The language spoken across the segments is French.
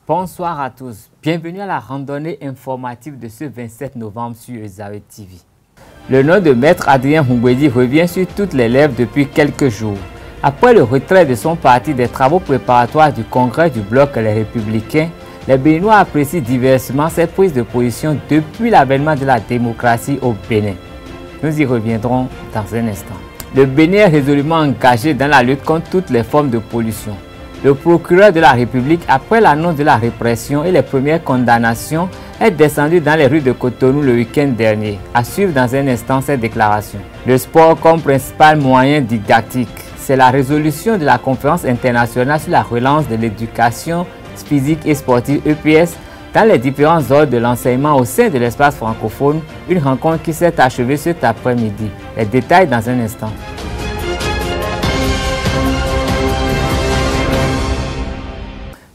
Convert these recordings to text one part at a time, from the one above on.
Bonsoir à tous, bienvenue à la randonnée informative de ce 27 novembre sur Ezawe TV. Le nom de Maître Adrien Houmbouedi revient sur toutes les lèvres depuis quelques jours. Après le retrait de son parti des travaux préparatoires du congrès du bloc Les Républicains, les Béninois apprécient diversement ses prises de position depuis l'avènement de la démocratie au Bénin. Nous y reviendrons dans un instant. Le Bénin est résolument engagé dans la lutte contre toutes les formes de pollution. Le procureur de la République, après l'annonce de la répression et les premières condamnations, est descendu dans les rues de Cotonou le week-end dernier. À suivre dans un instant cette déclaration. Le sport comme principal moyen didactique, c'est la résolution de la conférence internationale sur la relance de l'éducation physique et sportive EPS dans les différents ordres de l'enseignement au sein de l'espace francophone, une rencontre qui s'est achevée cet après-midi. Les détails dans un instant.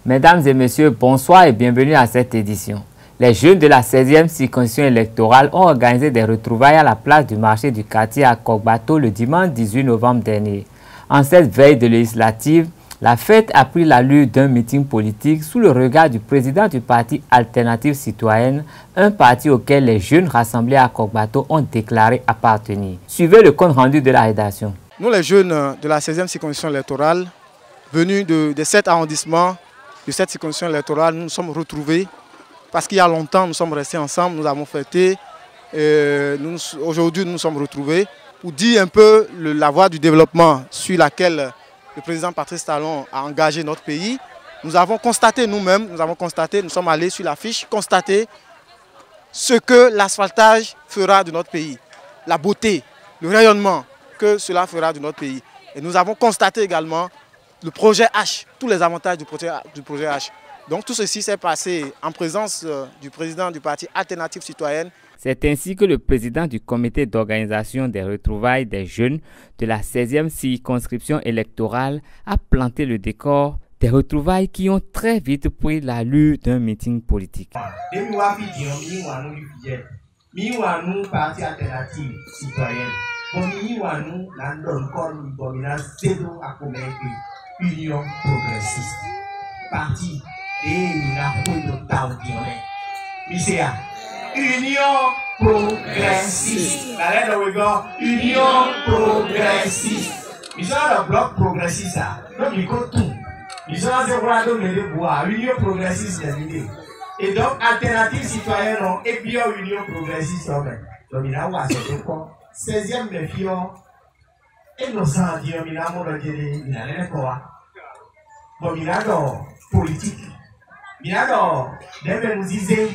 Mesdames et messieurs, bonsoir et bienvenue à cette édition. Les jeunes de la 16e circonscription électorale ont organisé des retrouvailles à la place du marché du quartier à Kokbato le dimanche 18 novembre dernier. En cette veille de législative, la fête a pris l'allure d'un meeting politique sous le regard du président du parti Alternative Citoyenne, un parti auquel les jeunes rassemblés à Kokbato ont déclaré appartenir. Suivez le compte rendu de la rédaction. Nous, les jeunes de la 16e circonscription électorale, venus de 7 arrondissements, de cette circonscription électorale, nous nous sommes retrouvés parce qu'il y a longtemps, nous sommes restés ensemble, nous avons fêté. Aujourd'hui, nous nous sommes retrouvés pour dire un peu la voie du développement sur laquelle le président Patrice Talon a engagé notre pays. Nous avons constaté nous-mêmes, nous sommes allés sur l'affiche, constater ce que l'asphaltage fera de notre pays, la beauté, le rayonnement que cela fera de notre pays. Et nous avons constaté également le projet H, tous les avantages du projet H. Donc tout ceci s'est passé en présence du président du parti Alternative Citoyenne. C'est ainsi que le président du comité d'organisation des retrouvailles des jeunes de la 16e circonscription électorale a planté le décor des retrouvailles qui ont très vite pris l'allure d'un meeting politique. Parti Alternative Citoyenne. Union progressiste. Parti et Union progressiste. Union progressiste. Ils ont le bloc progressiste. Donc ils comptent tout. Ils ont Union progressiste. Et donc Alternative Citoyenne et puis Union progressiste. Donc il a 16e méfiant. Et nous sommes dit, il a politique. Il a nous disait,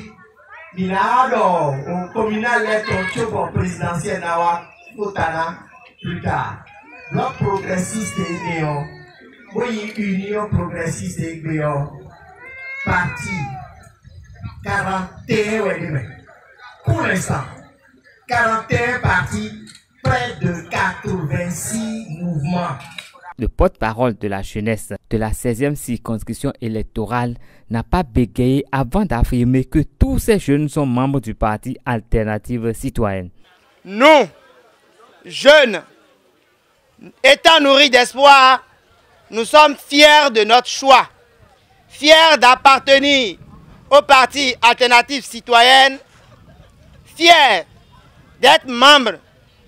il a au communal électoral présidentiel plus tard. Bloc progressiste et néon. Oui, Union progressiste et néon. Parti 41 pour l'instant. 41 partis. Près de 86 mouvements. Le porte-parole de la jeunesse de la 16e circonscription électorale n'a pas bégayé avant d'affirmer que tous ces jeunes sont membres du parti Alternative Citoyenne. Nous, jeunes, étant nourris d'espoir, nous sommes fiers de notre choix, fiers d'appartenir au parti Alternative Citoyenne, fiers d'être membres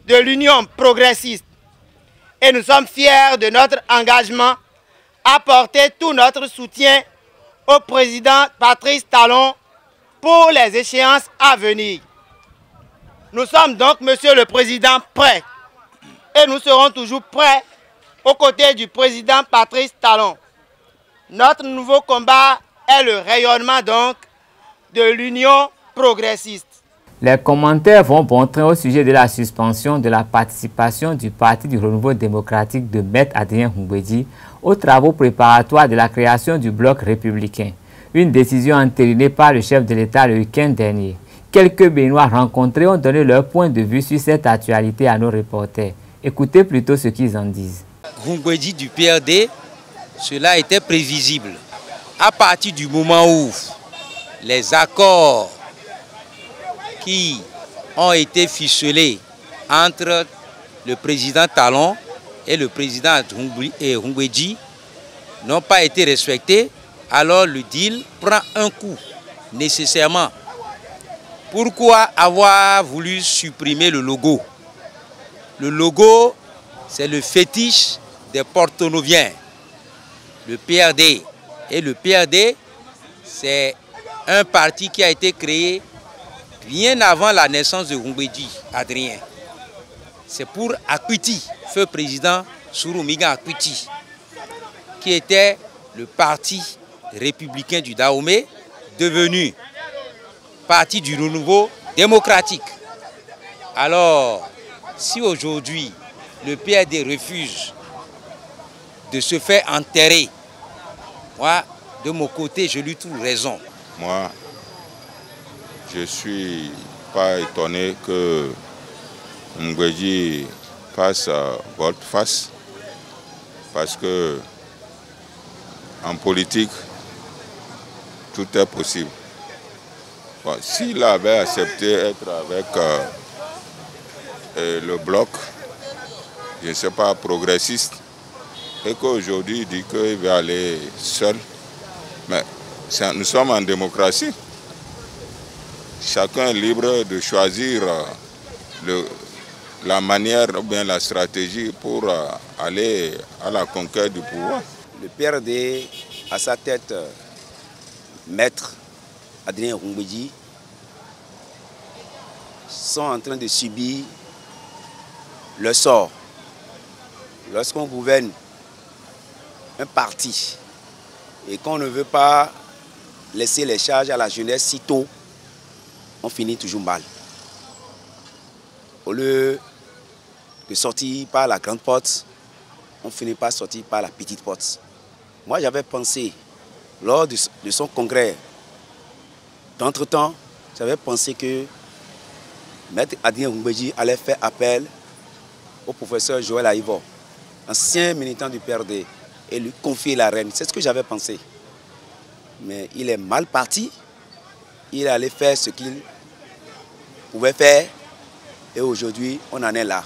de l'Union progressiste. Et nous sommes fiers de notre engagement à porter tout notre soutien au président Patrice Talon pour les échéances à venir. Nous sommes donc, Monsieur le Président, prêts. Et nous serons toujours prêts aux côtés du président Patrice Talon. Notre nouveau combat est le rayonnement donc de l'Union progressiste. Les commentaires vont bon train au sujet de la suspension de la participation du Parti du Renouveau démocratique de Maître Adrien Houmbouedi aux travaux préparatoires de la création du bloc républicain. Une décision entérinée par le chef de l'État le week-end dernier. Quelques Béninois rencontrés ont donné leur point de vue sur cette actualité à nos reporters. Écoutez plutôt ce qu'ils en disent. Houmbouedi du PRD, cela était prévisible. À partir du moment où les accords qui ont été ficelés entre le président Talon et le président Houmbouedi n'ont pas été respectés, alors le deal prend un coup, nécessairement. Pourquoi avoir voulu supprimer le logo? Le logo, c'est le fétiche des Porto-Noviens, le PRD. Et le PRD, c'est un parti qui a été créé bien avant la naissance de Humbedi Adrien. C'est pour Akuti, feu président Souroumiga Akuti, qui était le parti républicain du Dahomey, devenu parti du renouveau démocratique. Alors, si aujourd'hui le PRD refuse de se faire enterrer, moi, de mon côté, je lui trouve raison. Moi, je ne suis pas étonné que Humbedi fasse volte-face, parce que en politique, tout est possible. Bon, s'il avait accepté d'être avec le bloc, je ne sais pas, progressiste, et qu'aujourd'hui il dit qu'il va aller seul, mais nous sommes en démocratie. Chacun est libre de choisir la manière ou bien la stratégie pour aller à la conquête du pouvoir. Le PRD, à sa tête, Maître Adrien Humbedi, sont en train de subir le sort. Lorsqu'on gouverne un parti et qu'on ne veut pas laisser les charges à la jeunesse si tôt, on finit toujours mal. Au lieu de sortir par la grande porte, on finit par sortir par la petite porte. Moi, j'avais pensé, lors de son congrès, d'entre-temps, j'avais pensé que Maître Adrien Humbedi allait faire appel au professeur Joël Aïvo, ancien militant du PRD, et lui confier la reine. C'est ce que j'avais pensé. Mais il est mal parti. Il allait faire ce qu'il pouvait faire. Et aujourd'hui, on en est là.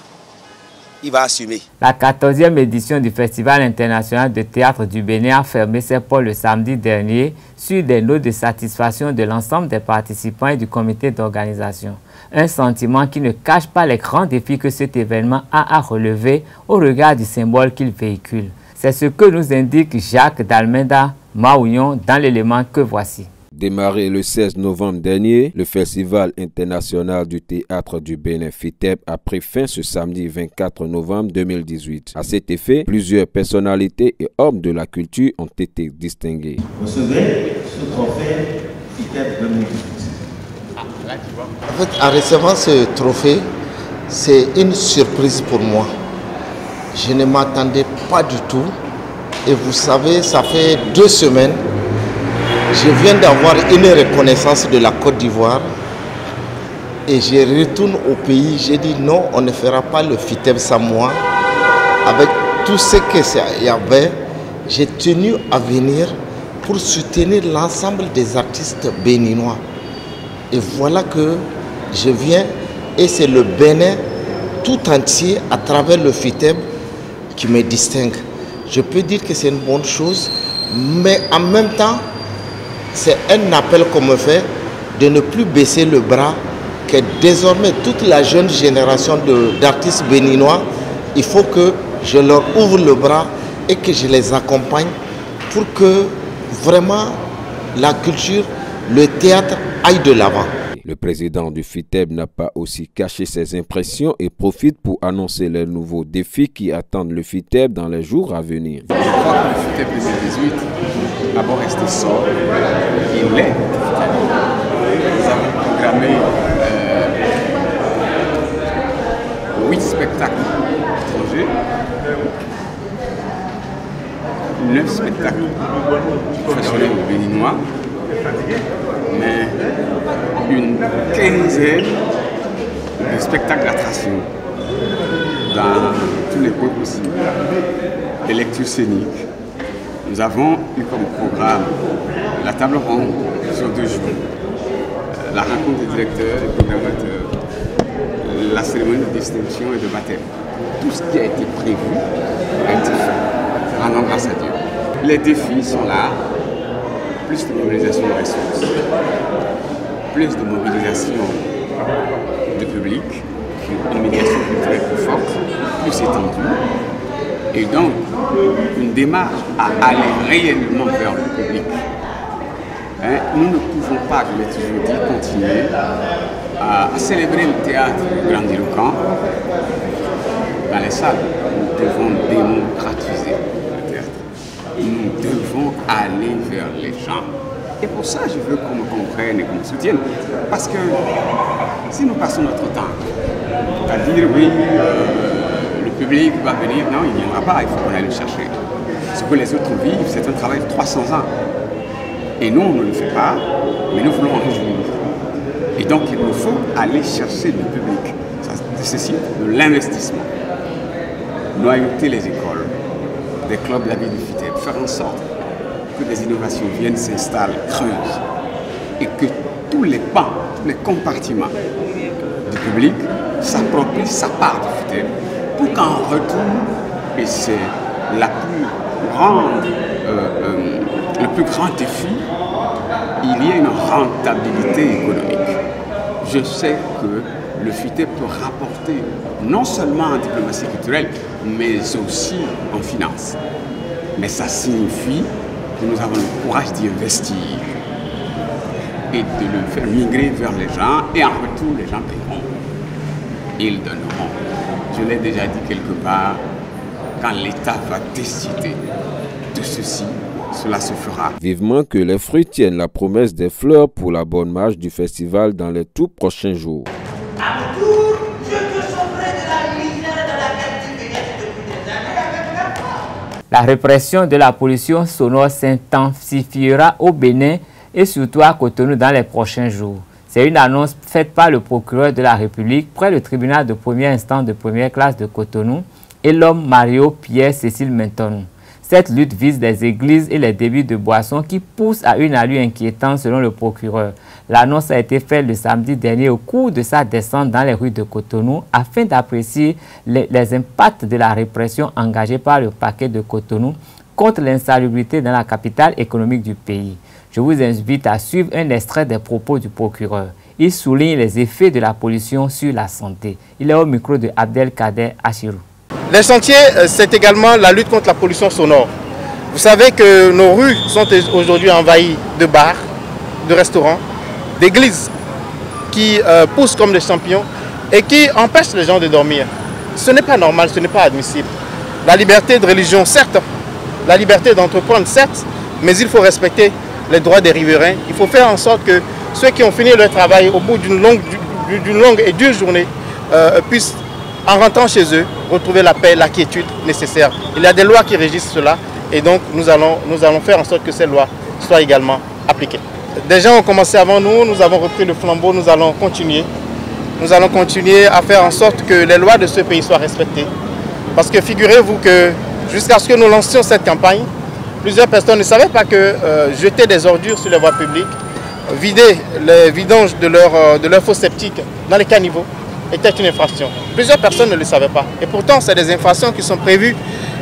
Il va assumer. La 14e édition du Festival international de théâtre du Bénin a fermé ses portes le samedi dernier sur des notes de satisfaction de l'ensemble des participants et du comité d'organisation. Un sentiment qui ne cache pas les grands défis que cet événement a à relever au regard du symbole qu'il véhicule. C'est ce que nous indique Jacques d'Almeida Maouillon dans l'élément que voici. Démarré le 16 novembre dernier, le Festival international du théâtre du Bénin FITEB a pris fin ce samedi 24 novembre 2018. À cet effet, plusieurs personnalités et hommes de la culture ont été distingués. Recevez ce trophée FITEB 2018. En fait, en recevant ce trophée, c'est une surprise pour moi. Je ne m'attendais pas du tout. Et vous savez, ça fait 2 semaines, je viens d'avoir une reconnaissance de la Côte d'Ivoire. Et je retourne au pays, j'ai dit non, on ne fera pas le FITEB sans moi. Avec tout ce qu'il y avait, j'ai tenu à venir pour soutenir l'ensemble des artistes béninois. Et voilà que je viens, et c'est le Bénin tout entier à travers le FITEB qui me distingue. Je peux dire que c'est une bonne chose, mais en même temps, c'est un appel qu'on me fait de ne plus baisser le bras, que désormais toute la jeune génération d'artistes béninois, il faut que je leur ouvre le bras et que je les accompagne pour que vraiment la culture, le théâtre aille de l'avant. Le président du FITEB n'a pas aussi caché ses impressions et profite pour annoncer les nouveaux défis qui attendent le FITEB dans les jours à venir. Je crois que le FITEB 2018 a beau rester sobre, il l'est. Nous avons programmé 8 spectacles étrangers, 9 spectacles professionnels béninois, mais une quinzaine de spectacles d'attraction dans tous les points possibles. Des lectures scéniques. Nous avons eu comme programme la table ronde sur 2 jours, la rencontre des directeurs et programmateurs, la cérémonie de distinction et de baptême. Tout ce qui a été prévu a été fait. Rendons grâce à Dieu. Les défis sont là. plus de mobilisation de ressources, plus de mobilisation de public, une médiation culturelle plus forte, plus étendue, et donc une démarche à aller réellement vers le public. Nous ne pouvons pas, je l'ai toujours dit, continuer à célébrer le théâtre grandiloquent dans les salles. Nous devons démocratiser le théâtre. Nous devons aller vers les gens. Et pour ça, je veux qu'on me comprenne et qu'on me soutienne. Parce que si nous passons notre temps à dire oui, le public va venir, non, il n'y viendra pas, il faut qu'on aille le chercher. Ce que les autres vivent, c'est un travail de 300 ans. Et nous, on ne le fait pas, mais nous voulons en réjouir. Et donc, il nous faut aller chercher le public. Ça nécessite de l'investissement. Noyauter les écoles, des clubs de la ville du FITEB, faire en sorte que des innovations viennent s'installer, creusent, et que tous les pans, tous les compartiments du public s'approprient sa part du FITEB pour qu'en retour, et c'est la plus grande, le plus grand défi, il y ait une rentabilité économique. Je sais que le FITEB peut rapporter non seulement en diplomatie culturelle, mais aussi en finance. Mais ça signifie que nous avons le courage d'y investir et de le faire migrer vers les gens, et en retour, les gens paieront. Ils donneront. Je l'ai déjà dit quelque part, quand l'État va décider de ceci, cela se fera. Vivement que les fruits tiennent la promesse des fleurs pour la bonne marche du festival dans les tout prochains jours. À mon tour, je te sauverai de la misère dans laquelle tu veilles depuis des années avec la foi. La répression de la pollution sonore s'intensifiera au Bénin et surtout à Cotonou dans les prochains jours. C'est une annonce faite par le procureur de la République près le tribunal de première instance de première classe de Cotonou et l'homme Mario Pierre-Cécile Menton. Cette lutte vise les églises et les débits de boissons qui poussent à une allure inquiétante selon le procureur. L'annonce a été faite le samedi dernier au cours de sa descente dans les rues de Cotonou afin d'apprécier les impacts de la répression engagée par le parquet de Cotonou contre l'insalubrité dans la capitale économique du pays. Je vous invite à suivre un extrait des propos du procureur. Il souligne les effets de la pollution sur la santé. Il est au micro de Abdelkader Achirou. Les chantiers, c'est également la lutte contre la pollution sonore. Vous savez que nos rues sont aujourd'hui envahies de bars, de restaurants, d'églises qui poussent comme des champignons et qui empêchent les gens de dormir. Ce n'est pas normal, ce n'est pas admissible. La liberté de religion, certes, la liberté d'entreprendre, certes, mais il faut respecter les droits des riverains. Il faut faire en sorte que ceux qui ont fini leur travail au bout d'une longue et dure journée puissent, en rentrant chez eux, retrouver la paix, la quiétude nécessaire. Il y a des lois qui régissent cela et donc nous allons faire en sorte que ces lois soient également appliquées. Des gens ont commencé avant nous, nous avons repris le flambeau, nous allons continuer. Nous allons continuer à faire en sorte que les lois de ce pays soient respectées. Parce que figurez-vous que jusqu'à ce que nous lancions cette campagne, plusieurs personnes ne savaient pas que jeter des ordures sur les voies publiques, vider les vidanges de leurs fosses septiques dans les caniveaux, était une infraction. Plusieurs personnes ne le savaient pas. Et pourtant, c'est des infractions qui sont prévues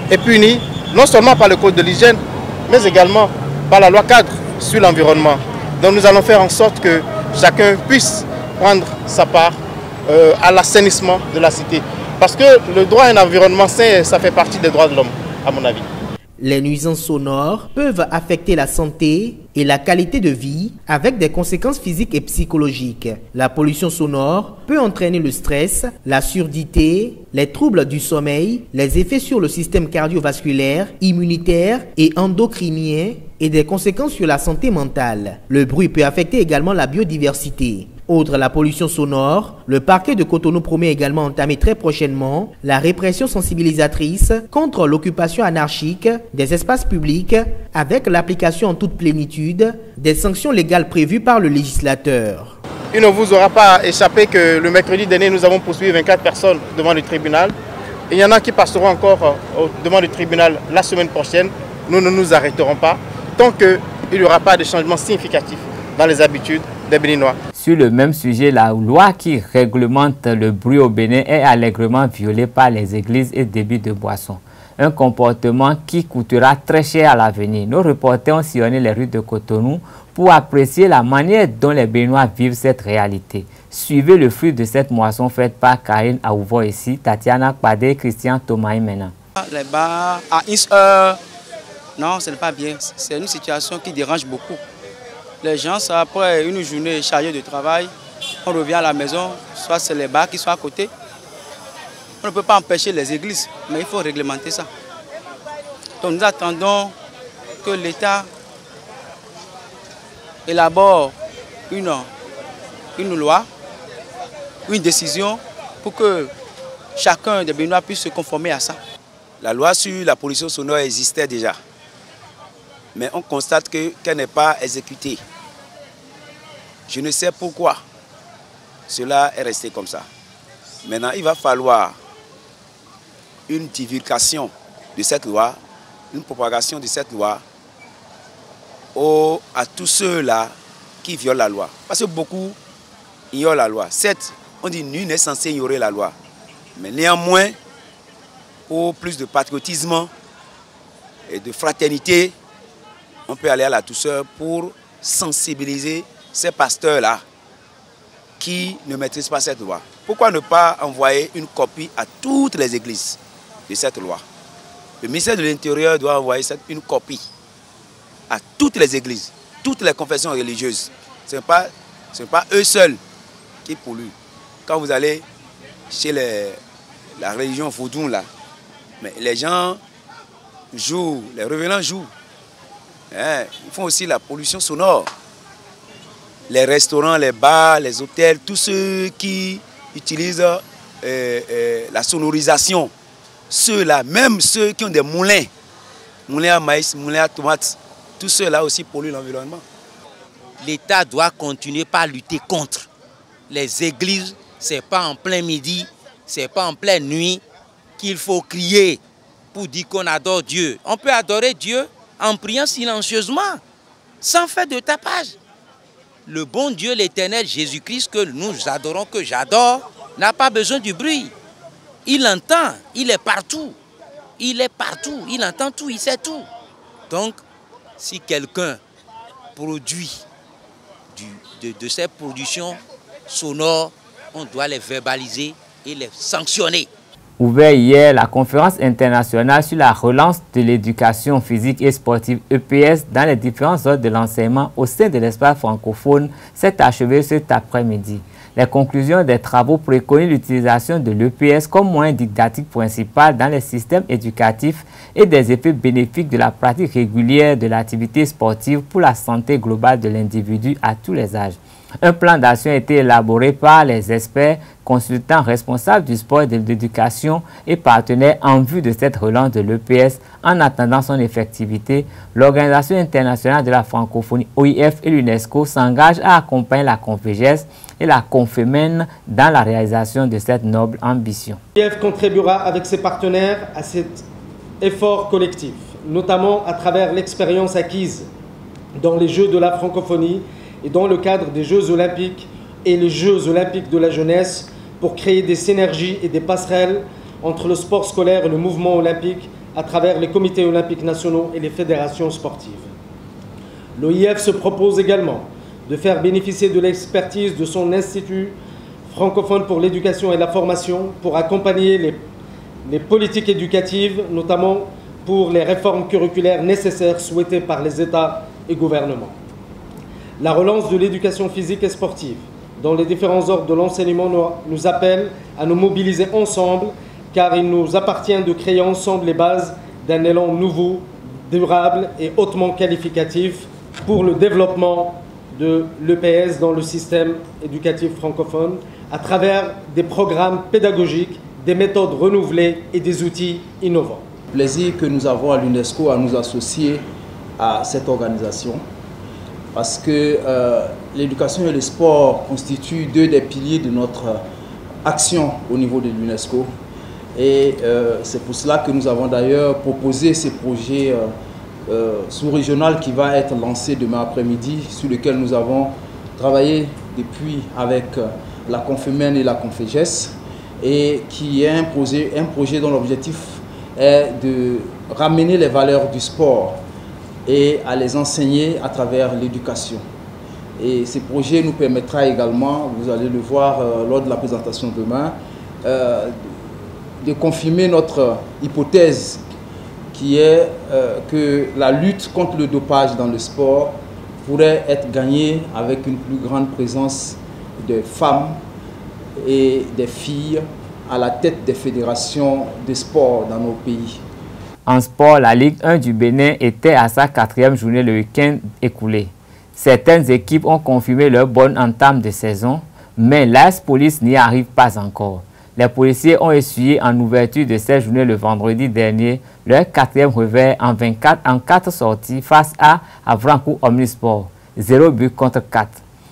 et punies, non seulement par le code de l'hygiène, mais également par la loi cadre sur l'environnement. Donc nous allons faire en sorte que chacun puisse prendre sa part à l'assainissement de la cité. Parce que le droit à un environnement sain, ça fait partie des droits de l'homme, à mon avis. Les nuisances sonores peuvent affecter la santé et la qualité de vie avec des conséquences physiques et psychologiques. La pollution sonore peut entraîner le stress, la surdité, les troubles du sommeil, les effets sur le système cardiovasculaire, immunitaire et endocrinien et des conséquences sur la santé mentale. Le bruit peut affecter également la biodiversité. Outre la pollution sonore, le parquet de Cotonou promet également entamer très prochainement la répression sensibilisatrice contre l'occupation anarchique des espaces publics avec l'application en toute plénitude des sanctions légales prévues par le législateur. Il ne vous aura pas échappé que le mercredi dernier, nous avons poursuivi 24 personnes devant le tribunal. Et il y en a qui passeront encore devant le tribunal la semaine prochaine. Nous ne nous arrêterons pas tant qu'il n'y aura pas de changement significatif dans les habitudes des Béninois. Sur le même sujet, la loi qui réglemente le bruit au Bénin est allègrement violée par les églises et débits de boissons. Un comportement qui coûtera très cher à l'avenir. Nos reporters ont sillonné les rues de Cotonou pour apprécier la manière dont les Béninois vivent cette réalité. Suivez le fruit de cette moisson faite par Karine Aouvo ici, Tatiana Kpade et Christian Thomas maintenant. Les bars à 1 heure, non, ce n'est pas bien. C'est une situation qui dérange beaucoup. Les gens, après une journée chargée de travail, on revient à la maison, soit c'est les bars qui sont à côté. On ne peut pas empêcher les églises, mais il faut réglementer ça. Donc nous attendons que l'État élabore une loi, une décision pour que chacun des Béninois puisse se conformer à ça. La loi sur la pollution sonore existait déjà, mais on constate qu'elle n'est pas exécutée. Je ne sais pourquoi cela est resté comme ça. Maintenant, il va falloir une divulgation de cette loi, une propagation de cette loi à tous ceux-là qui violent la loi. Parce que beaucoup ignorent la loi. Certes, on dit nul n'est censé ignorer la loi. Mais néanmoins, pour plus de patriotisme et de fraternité, on peut aller à la douceur pour sensibiliser ces pasteurs-là qui ne maîtrisent pas cette loi. Pourquoi ne pas envoyer une copie à toutes les églises de cette loi? Le ministère de l'Intérieur doit envoyer une copie à toutes les églises, toutes les confessions religieuses. Ce n'est pas eux seuls qui polluent. Quand vous allez chez la religion vaudou, là, mais les gens jouent, les revenants jouent. Ils font aussi la pollution sonore. Les restaurants, les bars, les hôtels, tous ceux qui utilisent la sonorisation, ceux-là, même ceux qui ont des moulins à maïs, moulins à tomates, tous ceux-là aussi polluent l'environnement. L'État doit continuer par lutter contre. Les églises, ce n'est pas en plein midi, ce n'est pas en pleine nuit qu'il faut crier pour dire qu'on adore Dieu. On peut adorer Dieu en priant silencieusement, sans faire de tapage. Le bon Dieu, l'Éternel Jésus-Christ que nous adorons, que j'adore, n'a pas besoin du bruit. Il entend, il est partout. Il est partout, il entend tout, il sait tout. Donc, si quelqu'un produit de ces productions sonores, on doit les verbaliser et les sanctionner. Ouvert hier, la conférence internationale sur la relance de l'éducation physique et sportive EPS dans les différents ordres de l'enseignement au sein de l'espace francophone s'est achevée cet après-midi. Les conclusions des travaux préconisent l'utilisation de l'EPS comme moyen didactique principal dans les systèmes éducatifs et des effets bénéfiques de la pratique régulière de l'activité sportive pour la santé globale de l'individu à tous les âges. Un plan d'action a été élaboré par les experts, consultants responsables du sport et de l'éducation et partenaires en vue de cette relance de l'EPS. En attendant son effectivité, l'Organisation internationale de la francophonie OIF et l'UNESCO s'engagent à accompagner la Conféges et la Confémen dans la réalisation de cette noble ambition. L'OIF contribuera avec ses partenaires à cet effort collectif, notamment à travers l'expérience acquise dans les Jeux de la francophonie et dans le cadre des Jeux olympiques et les Jeux olympiques de la jeunesse pour créer des synergies et des passerelles entre le sport scolaire et le mouvement olympique à travers les comités olympiques nationaux et les fédérations sportives. L'OIF se propose également de faire bénéficier de l'expertise de son Institut francophone pour l'éducation et la formation pour accompagner les politiques éducatives, notamment pour les réformes curriculaires nécessaires souhaitées par les États et gouvernements. La relance de l'éducation physique et sportive dans les différents ordres de l'enseignement nous appelle à nous mobiliser ensemble car il nous appartient de créer ensemble les bases d'un élan nouveau, durable et hautement qualificatif pour le développement de l'EPS dans le système éducatif francophone à travers des programmes pédagogiques, des méthodes renouvelées et des outils innovants. Plaisir que nous avons à l'UNESCO à nous associer à cette organisation parce que l'éducation et le sport constituent deux des piliers de notre action au niveau de l'UNESCO. Et c'est pour cela que nous avons d'ailleurs proposé ce projet sous-régional qui va être lancé demain après-midi, sur lequel nous avons travaillé depuis avec la Confémen et la Conféges, et qui est un projet dont l'objectif est de ramener les valeurs du sport et à les enseigner à travers l'éducation. Et ce projet nous permettra également, vous allez le voir lors de la présentation demain, de confirmer notre hypothèse qui est que la lutte contre le dopage dans le sport pourrait être gagnée avec une plus grande présence de femmes et des filles à la tête des fédérations de sport dans nos pays. En sport, la Ligue 1 du Bénin était à sa 4e journée le week-end écoulé. Certaines équipes ont confirmé leur bonne entame de saison, mais l'AS Police n'y arrive pas encore. Les policiers ont essuyé en ouverture de cette journée le vendredi dernier leur 4e revers en 4 sorties face à Avrancourt Omnisport, 0 but contre 4.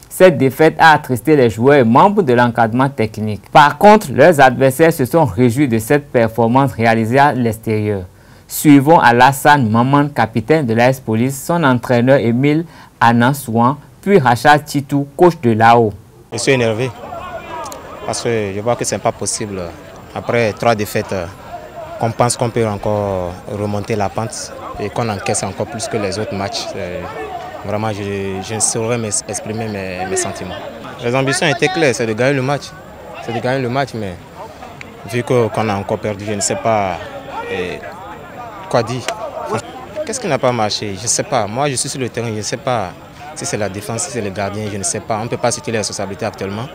Cette défaite a attristé les joueurs et membres de l'encadrement technique. Par contre, leurs adversaires se sont réjouis de cette performance réalisée à l'extérieur. Suivons Alassane Maman, capitaine de l'AS Police, son entraîneur Émile Anansouan, puis Rachad Titou, coach de l'AO. Je suis énervé parce que je vois que ce n'est pas possible. Après 3 défaites, qu'on pense qu'on peut encore remonter la pente et qu'on encaisse encore plus que les autres matchs. Vraiment, je ne saurais exprimer mes sentiments. Les ambitions étaient claires, c'est de gagner le match. C'est de gagner le match, mais vu qu'on a encore perdu, je ne sais pas quoi dire. Qu'est-ce qui n'a pas marché? Je ne sais pas. Moi, je suis sur le terrain, je ne sais pas si c'est la défense, si c'est le gardien, je ne sais pas. On ne peut pas citer les responsabilités actuellement,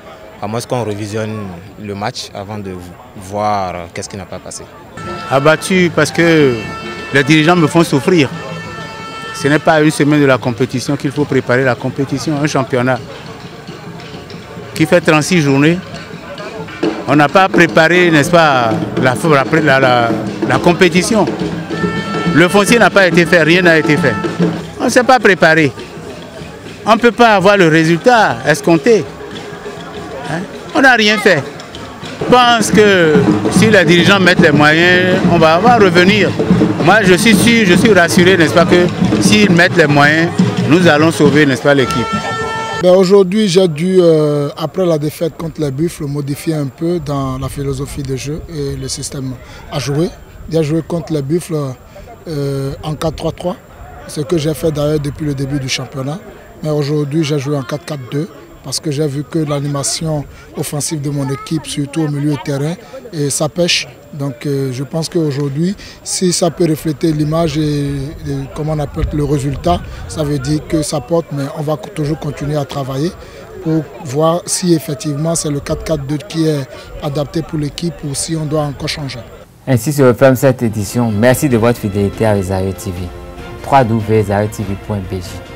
à moins qu'on revisionne le match avant de voir qu'est-ce qui n'a pas passé. Abattu parce que les dirigeants me font souffrir. Ce n'est pas une semaine de la compétition qu'il faut préparer la compétition, un championnat qui fait 36 journées. On n'a pas préparé, n'est-ce pas, la compétition. Le foncier n'a pas été fait, rien n'a été fait. On ne s'est pas préparé. On ne peut pas avoir le résultat escompté. Hein? On n'a rien fait. Je pense que si les dirigeants mettent les moyens, on va revenir. Moi, je suis sûr, je suis rassuré, n'est-ce pas, que s'ils mettent les moyens, nous allons sauver, n'est-ce pas, l'équipe. Aujourd'hui, j'ai dû, après la défaite contre les Buffles, modifier un peu dans la philosophie de jeu et le système à jouer. J'ai joué contre les Buffles en 4-3-3, ce que j'ai fait d'ailleurs depuis le début du championnat. Mais aujourd'hui, j'ai joué en 4-4-2 parce que j'ai vu que l'animation offensive de mon équipe, surtout au milieu de terrain, et ça pêche. Donc je pense qu'aujourd'hui, si ça peut refléter l'image et comment on appelle le résultat, ça veut dire que ça porte, mais on va toujours continuer à travailler pour voir si effectivement c'est le 4-4-2 qui est adapté pour l'équipe ou si on doit encore changer. Ainsi se referme cette édition. Merci de votre fidélité à Zayo TV. www.zayo-tv.bj